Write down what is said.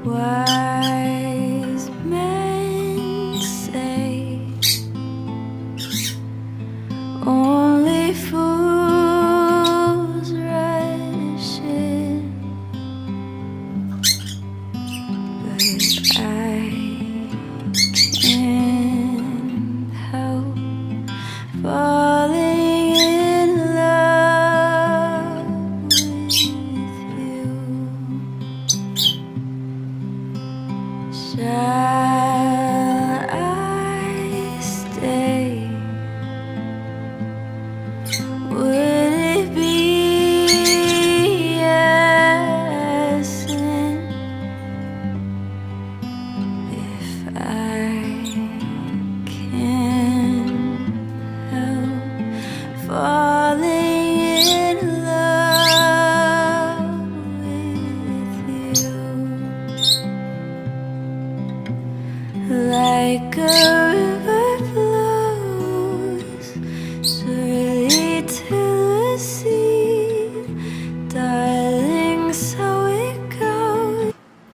Wise men say only fools rush in, but I can't help falling in love with you. Shall I stay? Would it be a sin if I can't help falling in love with you? Like a